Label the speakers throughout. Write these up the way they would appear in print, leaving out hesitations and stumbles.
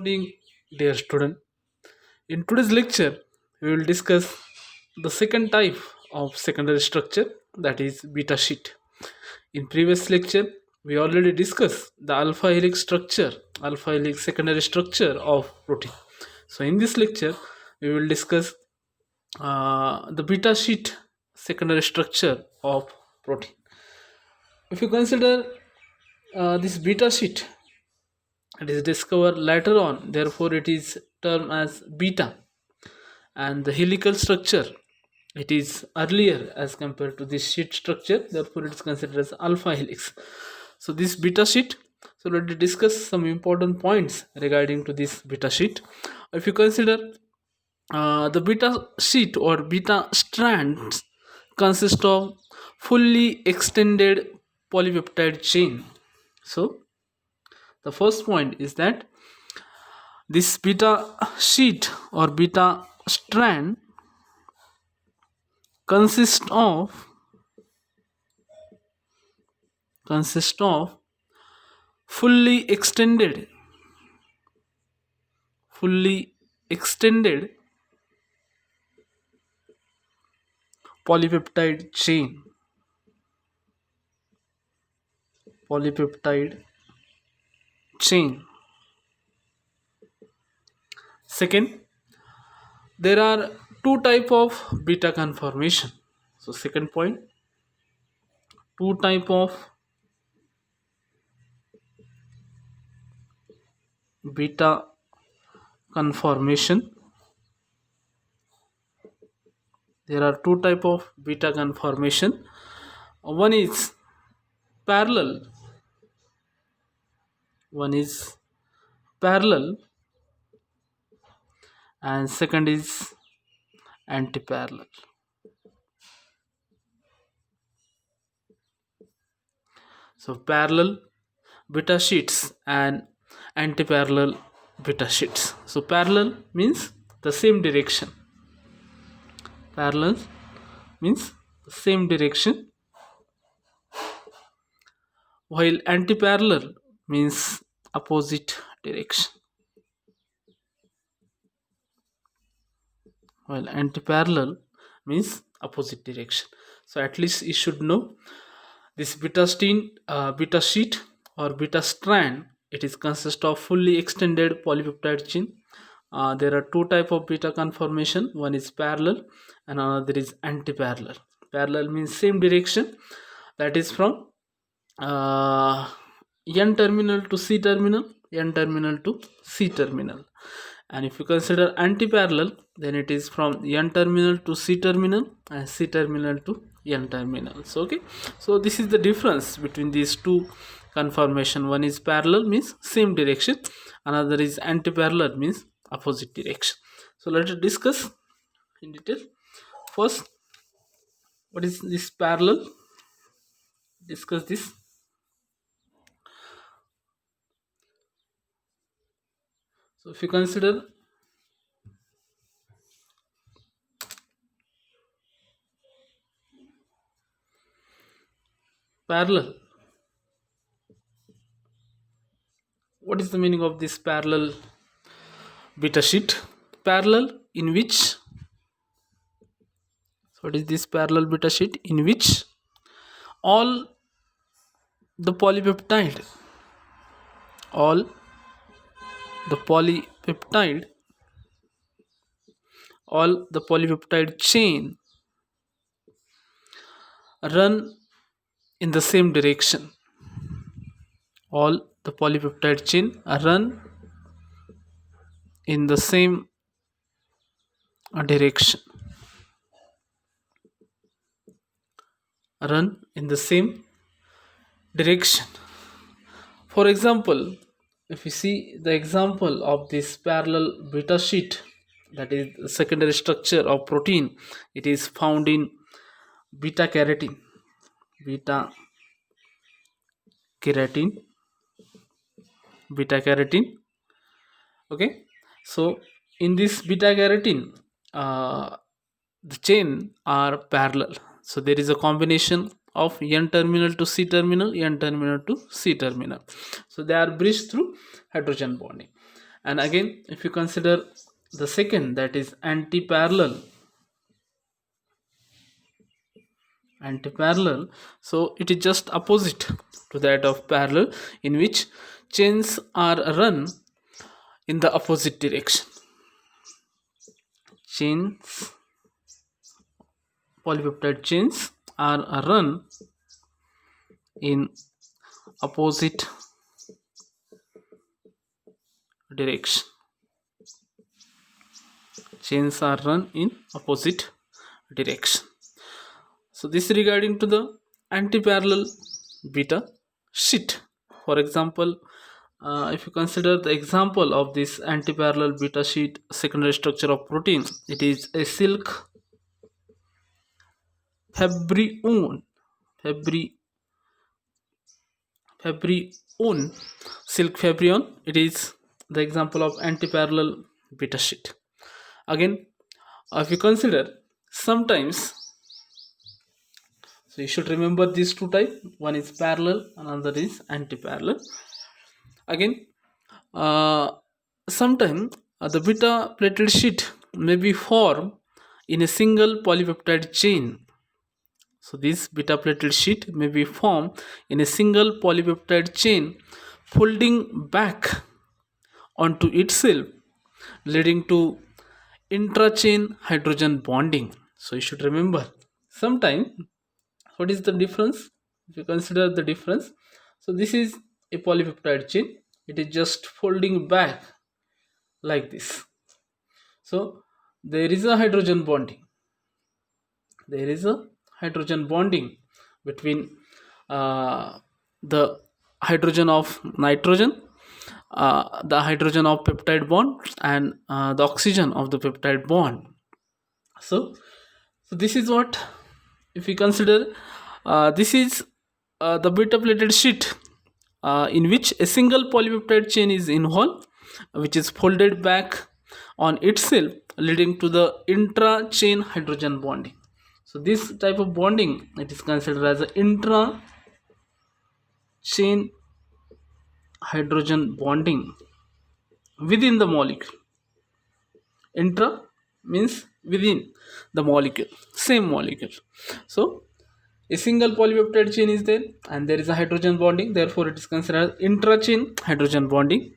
Speaker 1: Morning, dear student. In today's lecture, we will discuss the second type of secondary structure, that is beta sheet. In previous lecture, we already discussed the alpha helix structure, alpha helix secondary structure of protein. So in this lecture, we will discuss the beta sheet secondary structure of protein. If you consider this beta sheet, it is discovered later on, therefore it is termed as beta, and the helical structure, it is earlier as compared to this sheet structure, therefore it is considered as alpha helix. So this beta sheet, so let us discuss some important points regarding to this beta sheet. If you consider the beta sheet or beta strands consist of fully extended polypeptide chain. So the first point is that this beta sheet or beta strand consists of fully extended polypeptide chain. Second, there are two type of beta conformation. So second point, two type of beta conformation. There are two type of beta conformation. One is parallel, and second is antiparallel. So parallel beta sheets and antiparallel beta sheets. So parallel means the same direction. Parallel means the same direction, while antiparallel means opposite direction. While antiparallel means opposite direction. So at least you should know this beta sheet or beta strand. It is consist of fully extended polypeptide chain. There are two type of beta conformation. One is parallel and another is antiparallel. Parallel means same direction, that is from n terminal to c terminal, and if you consider antiparallel, then it is from n terminal to c terminal and c terminal to n terminal. So okay, so this is the difference between these two conformation. One is parallel means same direction, another is antiparallel means opposite direction. So let us discuss in detail. First, what is this parallel? Discuss this. So if you consider parallel, what is the meaning of this parallel beta sheet? Parallel in which, what is this parallel beta sheet? In which all the polypeptide chain run in the same direction. All the polypeptide chain run in the same direction. For example, if you see the example of this parallel beta sheet, that is the secondary structure of protein, it is found in beta carotene. Okay, so in this beta carotene, the chain are parallel. So there is a combination of n terminal to c terminal, n terminal to c terminal. So they are bridged through hydrogen bonding. And again, if you consider the second, that is antiparallel, so it is just opposite to that of parallel, in which chains are run in the opposite direction. Chains, polypeptide chains are run in opposite direction. Chains are run in opposite direction. So this is regarding to the antiparallel beta sheet. For example, if you consider the example of this antiparallel beta sheet secondary structure of protein, it is a silk fabrion fabri fabrion silk fabrion. It is the example of antiparallel beta sheet. Again, if you consider, sometimes, so you should remember these two types. One is parallel, another is antiparallel. Again, sometimes the beta plated sheet may be formed in a single polypeptide chain. So this beta plated sheet may be formed in a single polypeptide chain, folding back onto itself, leading to intra-chain hydrogen bonding. So you should remember. Sometimes, what is the difference? If you consider the difference, so this is a polypeptide chain. It is just folding back like this. So there is a hydrogen bonding. There is a hydrogen bonding between the hydrogen of nitrogen, the hydrogen of peptide bond, and the oxygen of the peptide bond. So this is what, if we consider, this is the beta plated sheet in which a single polypeptide chain is involved, which is folded back on itself, leading to the intra-chain hydrogen bonding. So this type of bonding, it is considered as an intra-chain hydrogen bonding within the molecule. Intra means within the molecule, same molecule. So a single polypeptide chain is there and there is a hydrogen bonding, therefore it is considered as intra-chain hydrogen bonding.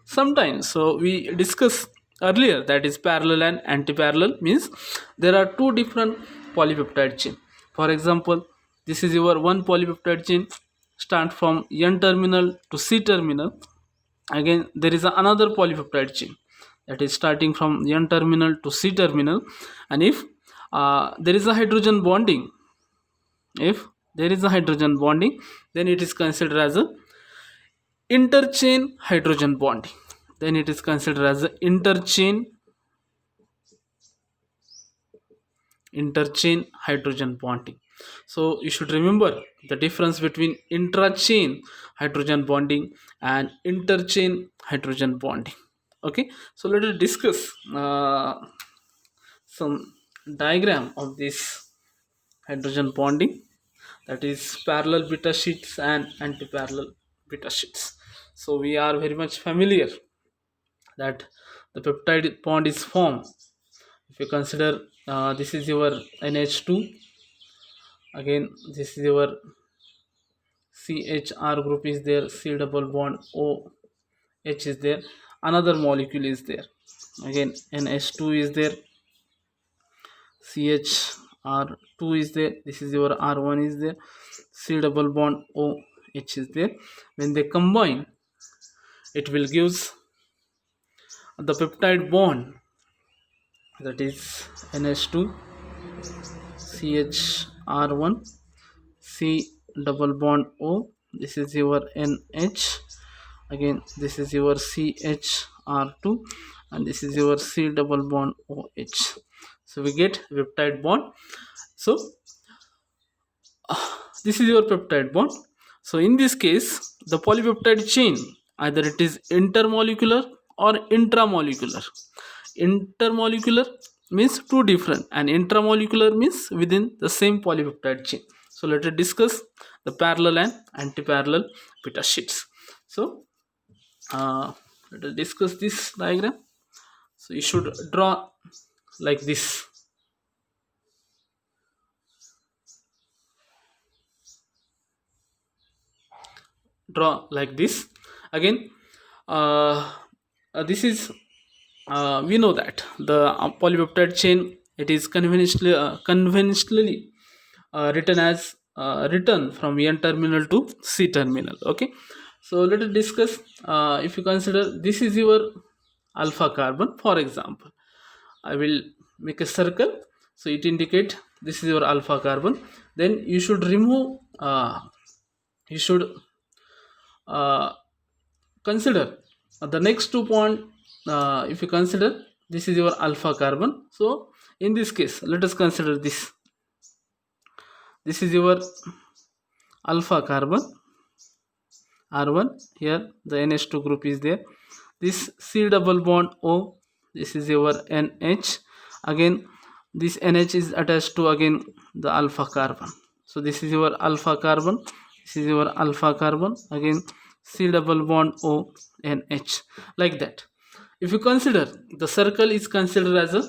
Speaker 1: Sometimes, so we discussed earlier, that is parallel and antiparallel, means there are two different polypeptide chain. For example, this is your one polypeptide chain, start from N terminal to C terminal. Again, there is another polypeptide chain that is starting from N terminal to C terminal, and if there is a hydrogen bonding, if there is a hydrogen bonding, then it is considered as a interchain hydrogen bonding. Then it is considered as a interchain hydrogen bonding. So you should remember the difference between intrachain hydrogen bonding and interchain hydrogen bonding. Okay, so let us discuss some diagram of this hydrogen bonding, that is parallel beta sheets and antiparallel beta sheets. So we are very much familiar that the peptide bond is formed. If you consider, this is your NH2, again this is your CHR group is there, C double bond OH is there, another molecule is there, again NH2 is there, CHR2 is there, this is your R1 is there, C double bond OH is there. When they combine, it will gives the peptide bond, that is NH2 CHR1 C double bond O, this is your NH, again this is your CHR2, and this is your C double bond OH. So we get peptide bond. So this is your peptide bond. So in this case, the polypeptide chain, either it is intermolecular or intramolecular. Intermolecular means two different, and intramolecular means within the same polypeptide chain. So let us discuss the parallel and antiparallel beta sheets. So let us discuss this diagram. So you should draw like this. Draw like this. Again, this is we know that the polypeptide chain, it is conventionally written as written from N terminal to C terminal. Okay, so let us discuss. If you consider this is your alpha carbon, for example, I will make a circle, so it indicate this is your alpha carbon. Then you should remove. You should consider the next 2 point. If you consider this is your alpha carbon, so in this case let us consider this is your alpha carbon R1. Here the NH2 group is there. This C double bond O, this is your NH. Again this NH is attached to again the alpha carbon. So this is your alpha carbon, this is your alpha carbon, again C double bond O NH, like that. If you consider the circle is considered as a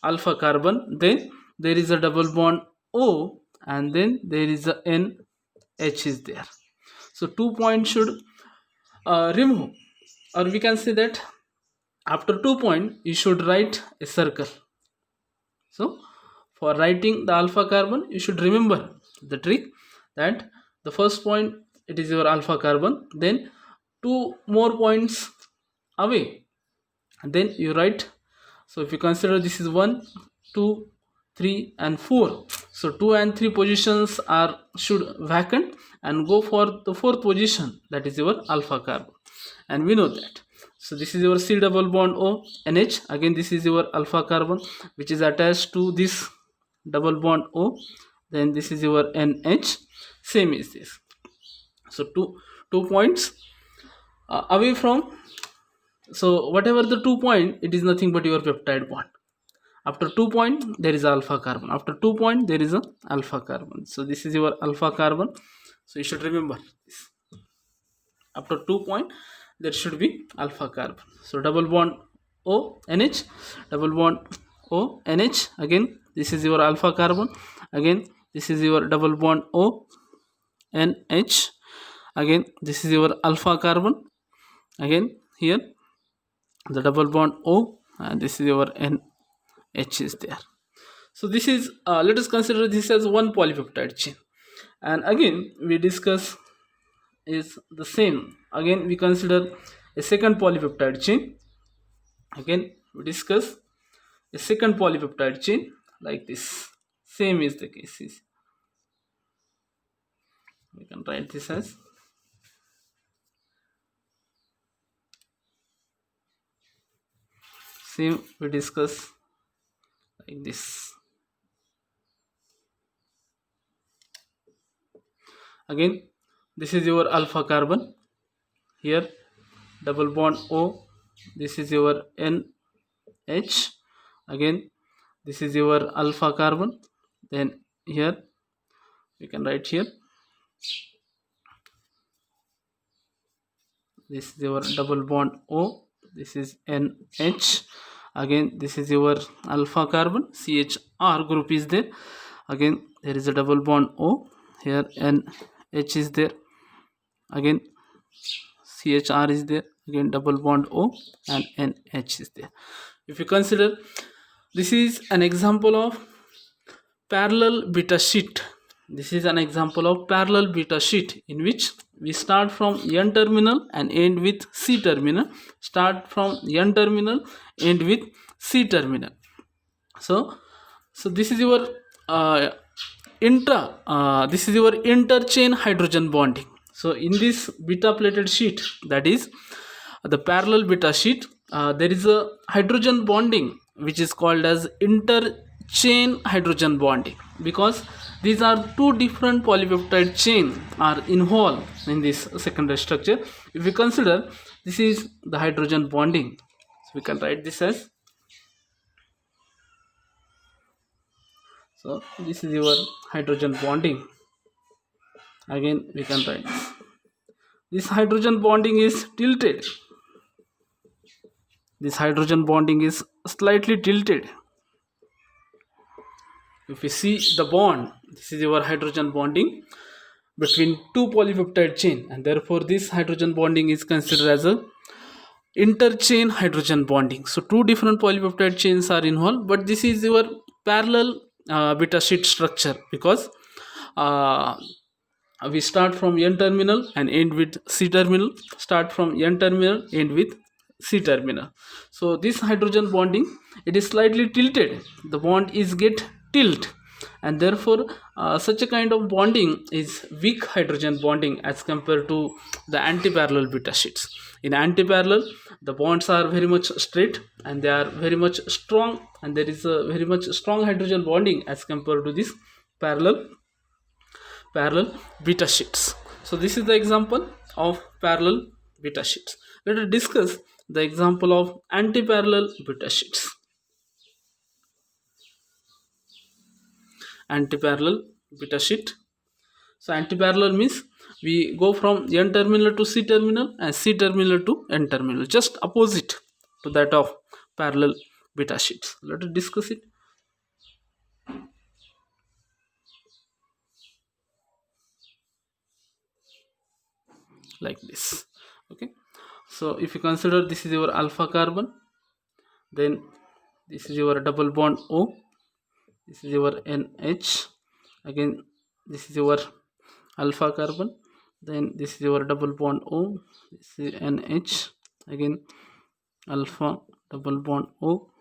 Speaker 1: alpha carbon, then there is a double bond O and then there is a NH is there. So 2 points should remove, or we can say that after 2 points you should write a circle. So for writing the alpha carbon, you should remember the trick that the first point it is your alpha carbon, then 2 more points away, and then you write. So if you consider this is 1, 2, 3 and 4, so 2 and 3 positions are should vacant and go for the fourth position, that is your alpha carbon, and we know that. So this is your C double bond O NH. Again this is your alpha carbon which is attached to this double bond O, then this is your NH, same is this. So two points away from, so whatever the 2 point, it is nothing but your peptide bond. After 2 point there is alpha carbon, after 2 point there is a alpha carbon. So this is your alpha carbon, so you should remember this. After 2 point there should be alpha carbon. So double bond O NH, double bond O NH. Again this is your alpha carbon, again this is your double bond O NH. Again this is your alpha carbon, again here the double bond O, and this is your NH is there. So this is let us consider this as one polypeptide chain, and again we discuss is the same. Again we consider a second polypeptide chain. Again we discuss a second polypeptide chain like this. Same is the case. We can write this as same. We discuss like this. Again this is your alpha carbon, here double bond O, this is your NH. Again this is your alpha carbon, then here we can write here this is your double bond O, this is NH. Again this is your alpha carbon, CHR group is there. Again there is a double bond O, here NH is there. Again CHR is there, again double bond O and NH is there. If you consider, this is an example of parallel beta sheet. This is an example of parallel beta sheet in which we start from N terminal and end with C terminal. Start from N terminal, end with C terminal. So this is your this is your interchain hydrogen bonding. So in this beta plated sheet, that is the parallel beta sheet, there is a hydrogen bonding which is called as interchain hydrogen bonding, because these are two different polypeptide chain are involved in this secondary structure. If we consider, this is the hydrogen bonding, so we can write this as, so this is your hydrogen bonding. Again we can write this hydrogen bonding is tilted. this hydrogen bonding is slightly tilted. If we see the bond, this is your hydrogen bonding between two polypeptide chain, and therefore this hydrogen bonding is considered as a interchain hydrogen bonding. So two different polypeptide chains are involved, but this is your parallel beta sheet structure, because uh, we start from N terminal and end with C terminal, start from N terminal, end with C terminal. So this hydrogen bonding, it is slightly tilted, the bond is get tilt, and therefore such a kind of bonding is weak hydrogen bonding as compared to the antiparallel beta sheets. In antiparallel, the bonds are very much straight and they are very much strong, and there is a very much strong hydrogen bonding as compared to this parallel beta sheets. So this is the example of parallel beta sheets. Let us discuss the example of antiparallel beta sheets. Antiparallel beta sheet. So antiparallel means we go from N terminal to C terminal and C terminal to N terminal, just opposite to that of parallel beta sheets. Let us discuss it. Like this. Okay. So if you consider this is your alpha carbon, then this is your double bond O, this is your NH, again this is your alpha carbon, then this is your double bond O, this is NH, again alpha double bond O,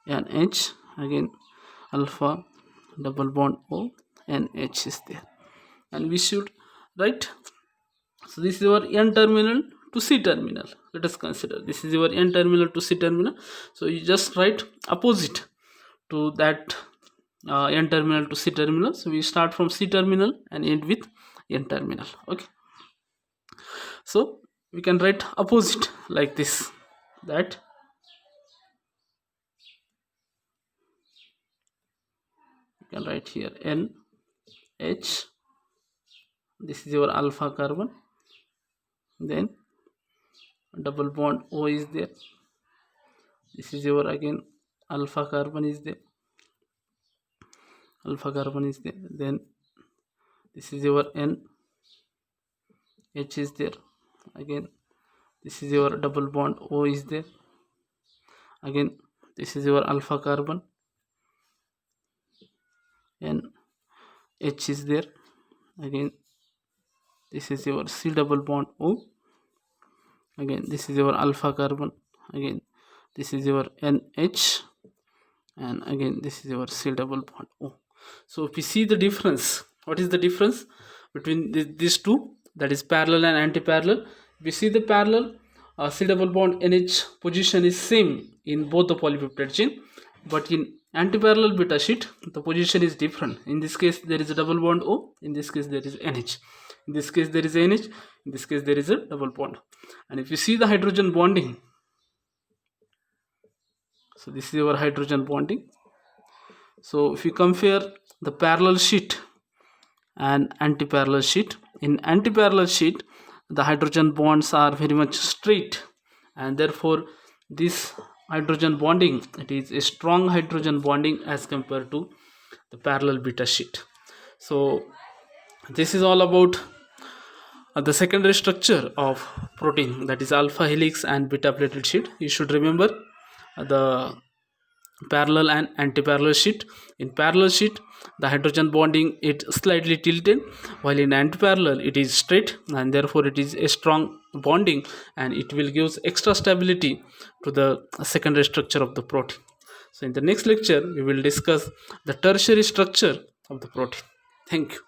Speaker 1: NH, again alpha double bond O, NH is there, and we should write. So this is your N terminal to C terminal. Let us consider this is your N terminal to C terminal. So you just write opposite to that N terminal to C terminal. So we start from C terminal and end with N terminal. Okay. So we can write opposite like this, that you can write here NH. This is your alpha carbon, then double bond O is there, this is your again alpha carbon is there, then this is your N H is there, again this is your double bond O is there, again this is your alpha carbon, N H is there, again this is your C double bond O, again this is your alpha carbon, again this is your NH, and again this is your C double bond O. So if we see the difference, what is the difference between these two, that is parallel and anti-parallel? We see the parallel C double bond NH position is same in both the polypeptide chain, but in anti-parallel beta sheet the position is different. In this case there is a double bond O, in this case there is NH, in this case there is NH, in this case there is a double bond. And if you see the hydrogen bonding, so this is your hydrogen bonding. So if you compare the parallel sheet and anti-parallel sheet, in anti-parallel sheet the hydrogen bonds are very much straight, and therefore this hydrogen bonding, it is a strong hydrogen bonding as compared to the parallel beta sheet. So this is all about the secondary structure of protein, that is alpha helix and beta plated sheet. You should remember the parallel and anti-parallel sheet. In parallel sheet the hydrogen bonding it slightly tilted, while in anti-parallel it is straight, and therefore it is a strong bonding, and it will give extra stability to the secondary structure of the protein. So in the next lecture we will discuss the tertiary structure of the protein. Thank you.